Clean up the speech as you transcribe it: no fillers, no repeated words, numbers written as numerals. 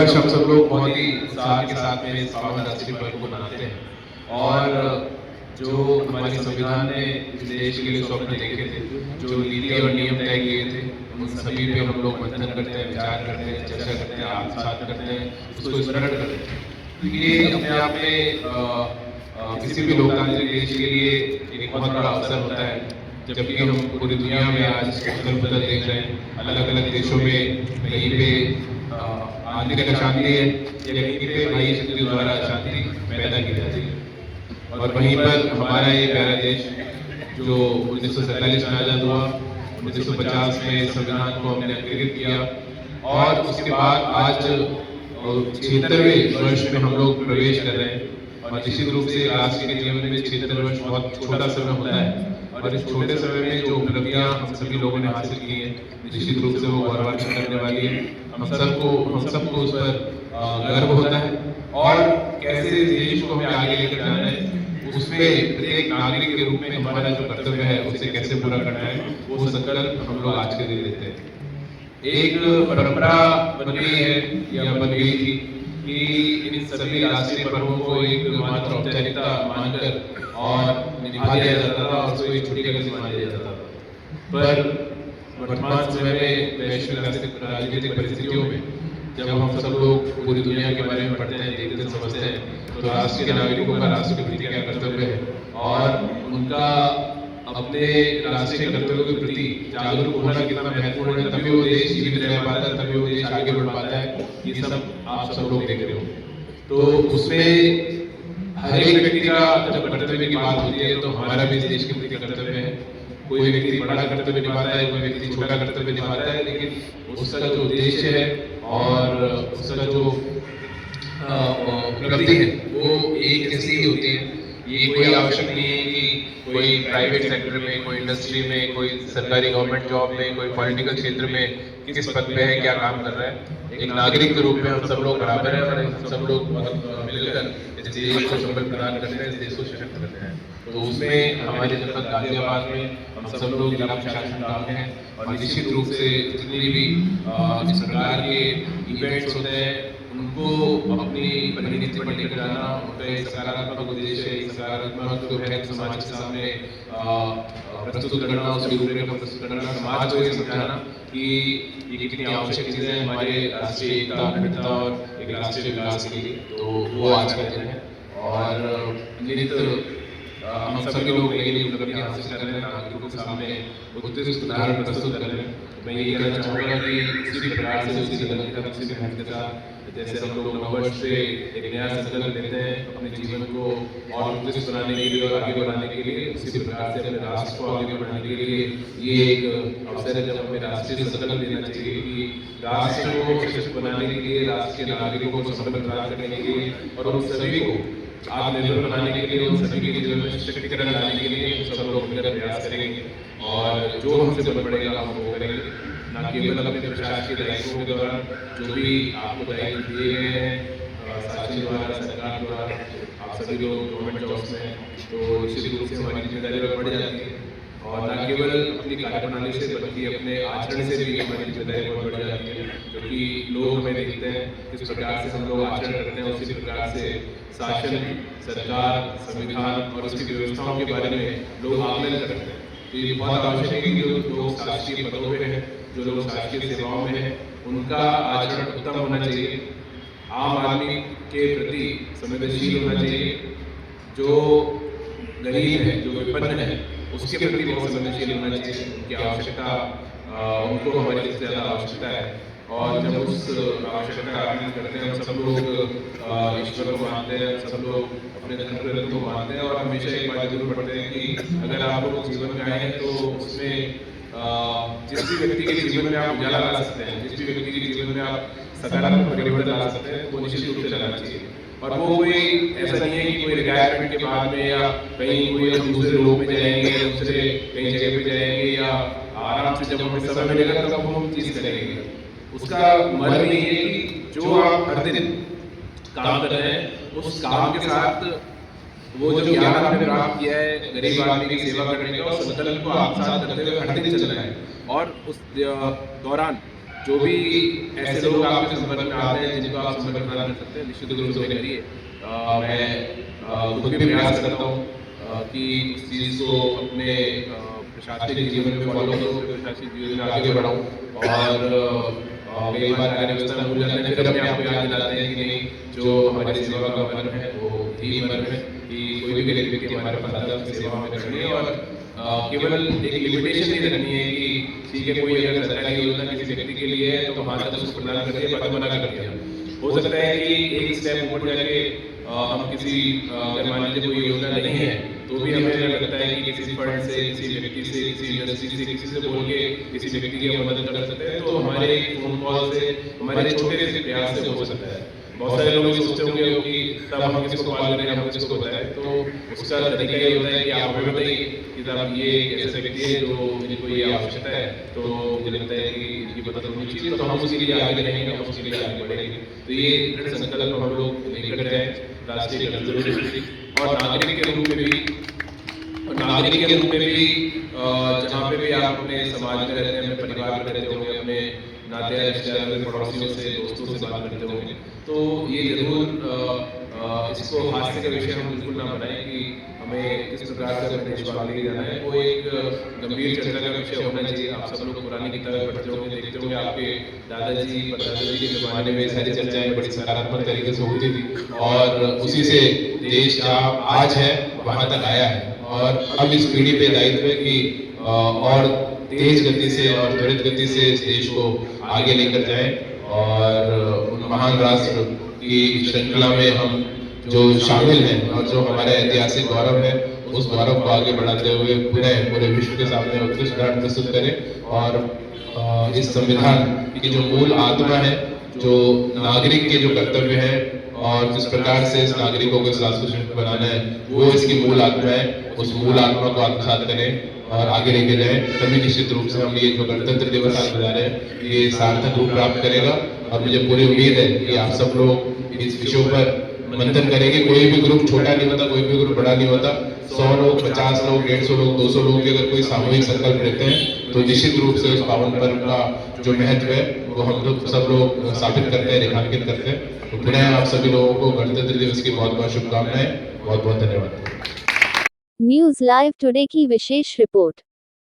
वर्ष हम सब लोग बहुत ही उत्साह के साथ में इस पावन राष्ट्रीय पर्व को मनाते हैं और जो हमारे संविधान ने इस देश के लिए स्वप्न देखे थे, जो नीति और नियम तय किए थे, उन सभी पे हम लोग मंथन करते हैं, विचार करते हैं, चर्चा करते हैं, आत्मसात करते हैं, उसको स्मरण करते हैं। तो ये अपने आप में किसी भी लोकतांत्रिक देश के लिए एक बहुत बड़ा अवसर होता है। जबकि हम पूरी दुनिया में आज उथल पुथल देख रहे हैं, अलग अलग देशों में कहीं पे आंतरिक अशांति है या कहीं पे बाह्य शक्ति द्वारा अशांति पैदा की जाती है, और वहीं पर हमारा ये प्यारा देश जो 1947 में आज़ाद हुआ, 1950 में संविधान को हमने अंगीकृत किया और उसके बाद आज 76वें वर्ष में हम लोग प्रवेश कर रहे हैं। और निश्चित रूप से राष्ट्र के जीवन में 76 वर्ष बहुत छोटा समय होता है और इस छोटे समय में जो उपलब्धियां हम सभी लोगों ने हासिल की हैं, निश्चित रूप से वो गौरवान्वित करने वाली है। हम सबको उस पर गर्व होता है और कैसे देश को हमें आगे लेकर जाना है, उसमें प्रत्येक नागरिक के रूप में हमारा जो कर्तव्य है उसे कैसे पूरा करना है, वो संकल्प हम लोग आज के दिन लेते हैं। एक परंपरा बन गई है या बन गई थी कि इन सभी राष्ट्रीय पर्वों को एक मात्र औपचारिकता मानकर और निभा दिया जाता था और उसको एक छुट्टी का दिन मान लिया जाता था। पर वर्तमान समय में वैश्विक राजनीतिक परिस्थितियों में जब हम सब लोग पूरी दुनिया के बारे में पढ़ते हैं, देखते हैं, समझते हैं, तो राष्ट्र के नागरिकों का राष्ट्र के प्रति क्या कर्तव्य है और उनका अपने राष्ट्रीय कर्तव्यों के प्रति जागरूक होना कितना महत्वपूर्ण है, तभी वो देश जीवित रह पाता है, तभी वो देश आगे बढ़ पाता है। ये सब आप सब लोग देख रहे हो। तो उसमें हर एक व्यक्ति का जब कर्तव्य की बात होती है तो हमारा भी देश के प्रति कर्तव्य है। कोई व्यक्ति बड़ा कर्तव्य निभाता है, कोई व्यक्ति छोटा कर्तव्य निभाता है, लेकिन उसका जो उद्देश्य है और उसका जो उपलब्धि है वो एक जैसी ही होती है। ये कोई आवश्यक नहीं है कि कोई प्राइवेट सेक्टर में, कोई इंडस्ट्री में, कोई सरकारी गवर्नमेंट जॉब में, कोई पॉलिटिकल क्षेत्र में किस पद पे है, क्या काम कर रहा है। एक नागरिक के रूप में हम सब लोग बराबर हैं और हम सब लोग मिलकर इस देश को संबल प्रदान करते हैं, इस देश को सशक्त करते हैं। तो उसमें हमारे जनपद गाजियाबाद में हम सब लोग जिला प्रशासन काम हैं और निश्चित रूप से जितनी भी इस प्रकार के इवेंट्स होते हैं उनको अपनी परिणति पर लेकर जाना, उनका एक सकारात्मक उद्देश्य, एक सकारात्मक जो है समाज के सामने प्रस्तुत करना, उसके रूपरेखा प्रस्तुत करना, समाज को ये समझाना कि ये कितनी आवश्यक चीज़ें हैं हमारे राष्ट्रीय एकता, अखंडता और एक राष्ट्रीय विकास के लिए। तो वो आज का दिन है और नित्य हम सभी लोग नई नई उपलब्धियां हासिल कर रहे हैं, नागरिकों के सामने उत्कृष्ट उदाहरण प्रस्तुत कर रहे हैं। मैं ये कहना चाहूँगा कि इसी प्रकार से, उसी निरंतरता, उसी मेहनत के साथ जैसे हम लोग नववर्ष से एक नया संकल्प लेते हैं अपने जीवन को और उत्कृष्ट बनाने के लिए और आगे बढ़ाने के लिए, उसी प्रकार से अपने राष्ट्र को आगे बढ़ाने के लिए ये एक अवसर है जब हमें राष्ट्रीय संकल्प लेना चाहिए कि राष्ट्र को सशक्त बनाने के लिए, राष्ट्र के नागरिकों को संबल प्रदान करने के लिए और उन सभी को आत्मनिर्भर बनाने के लिए, उन सभी के जीवन में सशक्तिकरण लाने के लिए सब लोग मिलकर प्रयास करेंगे और जो हमसे बन पड़ेगा हम वो करेंगे। न केवल अपने प्रशासकीय दायित्वों के दौरान जो भी आपको दायित्व दिए गए हैं शासन द्वारा, सरकार द्वारा, आप सभी लोग गवर्नमेंट जॉब्स में, तो निश्चित रूप से हमारी जिम्मेदारी बढ़ जाती है और न केवल अपनी कार्यप्रणाली से बल्कि अपने आचरण से भी हमारी जिम्मेदारी बहुत बढ़ जाती है। क्योंकि लोग हमें देखते हैं किस प्रकार से हम लोग आचरण करते हैं, उसी प्रकार से शासन, सरकार, संविधान और उसकी व्यवस्थाओं के बारे में लोग आकलन करते हैं। तो ये बहुत आवश्यक है कि जो लोग शासकीय पदों पे हैं, जो लोग शासकीय सेवाओं में हैं, उनका आचरण उत्तम होना चाहिए, आम आदमी के प्रति संवेदनशील होना चाहिए, जो गरीब है, जो विपन्न है, उसके प्रति बहुत संवेदनशील होना चाहिए। उनकी आवश्यकता, उनको हमारी सबसे ज़्यादा आवश्यकता है और जब उस आवश्यकता का आकलन करते हैं हम सब लोग ईश्वर को मानते हैं, सब लोग अपने धर्म को मानते हैं और हमेशा एक बात जरूर पढ़ते हैं कि अगर आप लोग जीवन में आए हैं तो उसमें जिस भी व्यक्ति के जीवन में आप उजाला ला सकते हैं, जिस भी व्यक्ति के जीवन में आप सकारात्मक परिवर्तन ला सकते हैं, वो निश्चित रूप से लाना चाहिए। और वो कोई ऐसा नहीं है कि कोई रिटायरमेंट के बाद में या कहीं कोई हम दूसरे लोग में जाएंगे या दूसरे कहीं जगह पे जाएंगे या आराम से जब हमें समय मिलेगा तब हम चीज़ करेंगे। उसका मर्म ये है कि जो आप हर दिन काम कर रहे हैं उस काम के साथ वो जो ज्ञान आपने प्राप्त किया है गरीब आदमी की सेवा करने का, उस संकल्प को आत्मसात करते हुए हर दिन चलना है और उस दौरान जो भी ऐसे लोग आपके संपर्क में आते हैं जिनको आप संपर्क बना सकते हैं, निश्चित रूप से करिए। मैं खुद भी प्रयास करता हूँ कि इस चीज़ को अपने प्रशासनिक जीवन में फॉलो करूँ, प्रशासनिक जीवन में आगे बढ़ाऊँ। और कई बार कार्य व्यवस्था भूल जाते हैं, फिर अपने आप को याद दिलाते हैं कि नहीं, जो हमारी सेवा का मर्म है वो यही मर्म है कि कोई भी गरीब व्यक्ति हमारे पास आता है उसकी सेवा हमें करनी है। और केवल एक लिमिटेशन नहीं रखनी है कि ठीक है, कोई अगर सरकारी योजना किसी व्यक्ति के लिए है तो वहाँ तक उसको प्रदान कर दिया, बाद मना कर दिया। हो सकता है कि एक स्टेप ऊपर जाके हम किसी, अगर मान लीजिए कोई योजना नहीं है तो भी हमें लगता है कि किसी फंड से, किसी व्यक्ति से, किसी यूनिवर्सिटी से, किसी से बोल के किसी व्यक्ति की मदद कर सकते हैं, तो हमारे फोन कॉल से, हमारे छोटे से प्रयास से हो सकता है। बहुत सारे लोग सोचते होंगे कि तब हम किसको कॉल करें, हम किसको बताएं, तो उसका तरीका ये होता है कि आप हमें बताइए कि साहब ये एक ऐसे व्यक्ति है जो जिनको ये आवश्यकता है, तो मुझे लगता है कि इनकी मदद होनी चाहिए, तो हम उसके लिए आगे रहेंगे, हम उसके लिए आगे बढ़ेंगे। तो ये दृढ़ संकल्प हम लोग लेकर जाए राष्ट्रीय कर्तव्य। और नागरिक के रूप में भी, जहाँ पे भी आप अपने समाज में रहते हैं, अपने परिवार में रहते होंगे, अपने नाते रिश्तेदारों, पड़ोसियों से, दोस्तों से बात करते होंगे, तो ये जरूर इसको हास्य का विषय हम बिल्कुल ना बनाएं कि हमें किस प्रकार से अपने देश को आगे जाना है। वो एक गंभीर चर्चा का विषय होना चाहिए। आप सब लोग पुरानी किताबें पढ़ते होंगे, देखते होंगे, आपके दादाजी परदादाजी के जमाने में सारी चर्चाएं बड़ी सकारात्मक तरीके से होती थी, और उसी से देश जहाँ आज है वहाँ तक आया है। और अब इस पीढ़ी पे दायित्व है कि और तेज गति से और त्वरित गति से इस देश को आगे लेकर जाए, और उन महान राष्ट्र की श्रृंखला में हम जो शामिल हैं और जो हमारा ऐतिहासिक गौरव है, उस गौरव को आगे बढ़ाते हुए पूरे विश्व के सामने उत्कृष्ट उदाहरण प्रस्तुत करें। और इस संविधान की जो मूल आत्मा है, जो नागरिक के जो कर्तव्य है और जिस प्रकार से इस नागरिकों को राष्ट्र बनाना है, वो इसकी मूल आत्मा है। उस मूल आत्मा को आत्मसात करें और आगे लेके जाएं, तभी निश्चित रूप से हम ये जो गणतंत्र दिवस आज मना रहे हैं ये सार्थक रूप प्राप्त करेगा। और मुझे पूरी उम्मीद है कि आप सब लोग इस विषयों पर मंथन करेंगे। कोई भी ग्रुप छोटा नहीं होता, कोई भी ग्रुप बड़ा नहीं होता। 100 लोग, 50 लोग, 150 लोग, 200 लोग भी अगर कोई सामूहिक संकल्प लेते हैं तो निश्चित रूप से उस पावन पर्व का जो महत्व है वो हम लोग सब लोग साबित करते हैं, रेखांकित करते हैं। तो पुनः आप सभी लोगों को गणतंत्र दिवस की बहुत बहुत शुभकामनाएं। बहुत बहुत धन्यवाद। न्यूज लाइव टुडे की विशेष रिपोर्ट।